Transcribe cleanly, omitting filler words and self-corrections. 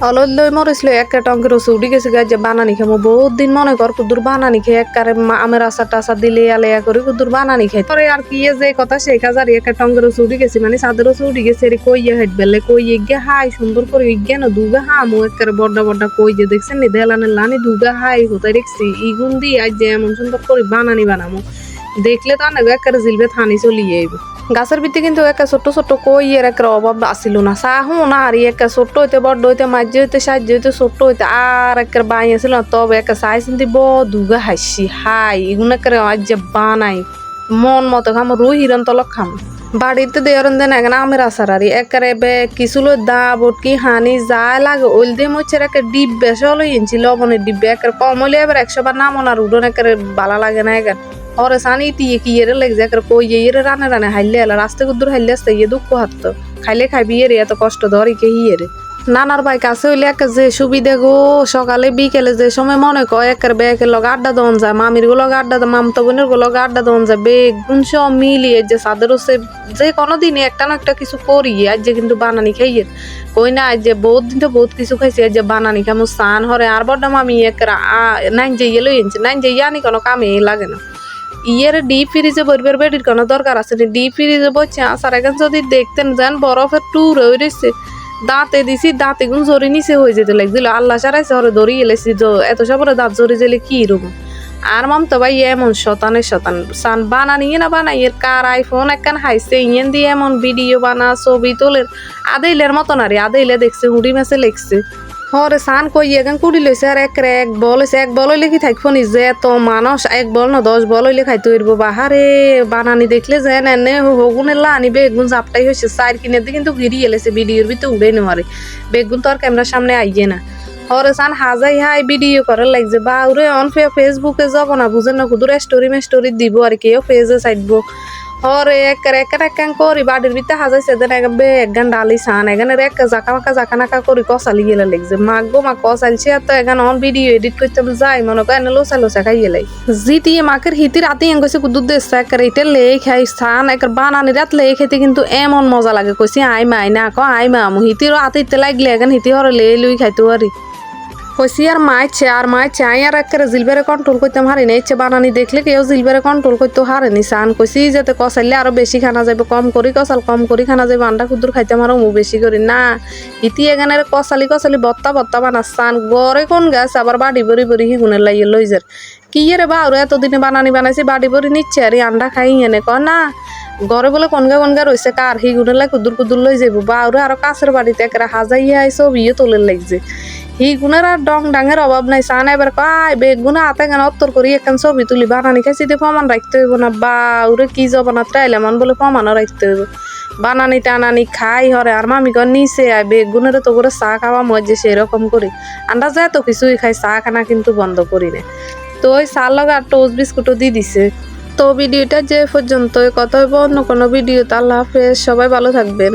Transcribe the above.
অলদ লই মরিছিল একটা টঙ্কের ওষুধ উঠে গেছে যে বানানি খামো বহুত দিন মনে কর কুদুর বানানি খেয়ে একবারে আমের আচার টাচার দিলে আলেয়া করে কুদুর বানানি খাই পরে আর কি যে কথা সেই কাজারি একটা টঙ্কের ওষুধ উঠে গেছে মানে চাঁদের ওষুধ উঠে গেছে কইয়ে হেট বেলে কইয়ে গিয়ে হাই সুন্দর করে ইগে না দুগা হামু একবারে বড্ডা বড্ডা কই যে দেখছেন নি দেলানের লানি দুগা হাই হতে দেখছি ইগুন দি আজ যে এমন সুন্দর করে বানানি বানামো দেখলে তো না একবারে জিলবে থানি চলিয়ে আইব গাছের ভিতরে কিন্তু একটা ছোট্ট ছোট্ট কইয়ের একটা অভাব আসিল না চাহু না আর একটা ছোট্ট হইতে বড্ড হইতে মাঝে হইতে সাহায্য হইতে ছোট্ট হইতে আর একটা বাই আসিল না তবে একটা চাই চিন্তি দুগা হাসি হাই এগুলো একটা আজ যে বানাই মন মতো খাম রুই হিরণ তলক খাম বাড়িতে দেওয়ার দেন এখন আমের আচার আর একারে বে কিছু দা বটকি হানি যা লাগে ওইল দিয়ে মরছে একটা ডিব্বে সলো ইঞ্চি লবণের ডিব্বে একের কম হইলে এবার 100 বার নামন আর উডন একেবারে ভালো লাগে না এখন ওরে সানি টিয়ে কি এর লেগে একের কই এর রানে রানে হাইলে এলা রাস্তা কুদ্দুর হাইলে আসতে ইয়ে দুঃখ হাত খাইলে খাইবি এর এত কষ্ট ধরি কে হিয়েরে নানার ভাই কাছে হইলে একটা যে সুবিধা গো সকালে বিকেলে যে সময় মনে কয় একের বেকের লগে আড্ডা দন যায় মামির গুলো আড্ডা মামতো বোনের গুলো আড্ডা দন যায় বেগুন সব মিলিয়ে যে সাদের হচ্ছে যে কোনো দিনই একটা না একটা কিছু করি আজ যে কিন্তু বানানি খাইয়ে কই না আজ যে বহুত দিন তো বহুত কিছু খাইছি আজ যে বানানি খামো সান হরে আর বড্ডা মামি একের নাইন যে ইয়ে লই এনছে নাইন যে ইয়ানি কোনো কামে লাগে না ইয়ের ডিপ ফ্রিজে বরবার বেডির কোনো দরকার আছে না ডিপ ফ্রিজে বসছে আসার এখন যদি দেখতেন যেন বরফের ট্যুর হয়ে রয়েছে দাঁতে দিছি দাঁতে গুণ জরি নিচে হয়ে যেতে লাগছিল আল্লাহ সারাইছে হরে ধরি এলেছি এত সবরে দাঁত জরি গেলে কি রকম আর মাম তো ভাই এমন শতানের শতান সান বানানিয়ে না বানাই এর কার আইফোন একখান হাইছে ইয়েন দিয়ে এমন ভিডিও বানা ছবি তোলের আদেইলের মতন আর আদেইলে দেখছে হুড়ি মেসে লেখছে হরে সান কই এখন কুড়ি লইছে আর এক বল হইছে এক বল হইলে কি থাকবো নি যে এত মানুষ এক বল না 10 বল হইলে খাইতে হইব বাহারে বানানি দেখলে যে এনে হগুনের লানি বেগুন জাপটাই হয়েছে সাইড কিনে দিয়ে কিন্তু ঘিরি এলেছে ভিডিওর ভিতরে উড়ে নেওয়ারে বেগুন তো আর ক্যামেরার সামনে আইয়ে না হরে সান হাজাই হাই ভিডিও করে লাগছে বা ওরে অন ফেসবুকে যাব না বুঝেন না কুদুর স্টোরি দিব আর কেউ পেজে চাইবো হরে এক করি বাড়ির ভিতরে হাজাইছে দেন একগান ডালি সান এখানে এক জাকা নাকা করি কষালি গেলে লাগছে মাগবো মা কষালছে তো এখানে অন ভিডিও এডিট করতে যাই মনে করেন লোসা খাই গেলাই জিটি মাকের হিতি রাতে গেছে কুদুর দেশে একের এটা লেই খাই সান একের বানানি রাত লেই খেতে কিন্তু এমন মজা লাগে কইছি আই মাই না আই মামু হিতির হাতে ইতে লাগলে এখন হিতি হরে লেই লুই খাইতে পারি কইছি আর মাইছে আই আর একেবারে জিলবারে কন্ট্রোল করতে হারি না ইচ্ছে বানানি দেখলে কেউ জিলবারে কন্ট্রোল করতে হারেনি সান কইছি যাতে কষাইলে আরো বেশি খানা যাবে কম করি কম করি খানা যাবে আন্ডা কুদুর খাইতে আমারও মু বেশি করি না ইতি এখানে কষালি বত্তা বানা সান গড়ে কোন গাছ আবার বাড়ি বড়ি হিগুনের লাইয়ে লই যার কি রে বা ওরা এতদিনে বানানি বানাইছি বাড়ি বড়ি নিচ্ছে আর আন্ডা খাই এনে ক না ঘরে বলে কনগা রয়েছে কার হিগুনের লাই কুদুর লই যাবো বা ওরা আরো কাছের বাড়িতে একেবারে হাজাইয়া আইসো বিয়ে তোলের লাগছে হি গুণের আর ডং ডাঙের অভাব নাই সান এবার কয় বেগুনা হাতে কেন অত্তর করি একখান ছবি তুলি বানানি খাইছি দিয়ে প্রমাণ রাখতে হইব না বা ওরে কি জবানা ট্রাইলে মান বলে প্রমাণও রাখতে হইব বানানি টানানি খাই হরে আর মামি কর নিচে আয় বেগুনের তো করে চা খাওয়া মজে সেরকম করি আন্দাজ এত কিছুই খাই চা খানা কিন্তু বন্ধ করি না তো ওই চার লগে আর টোস্ট বিস্কুটও দিয়ে দিছে তো ভিডিওটা যে পর্যন্ত কথা হইব অন্য কোনো ভিডিওতে আল্লাহ হাফেজ সবাই ভালো থাকবেন।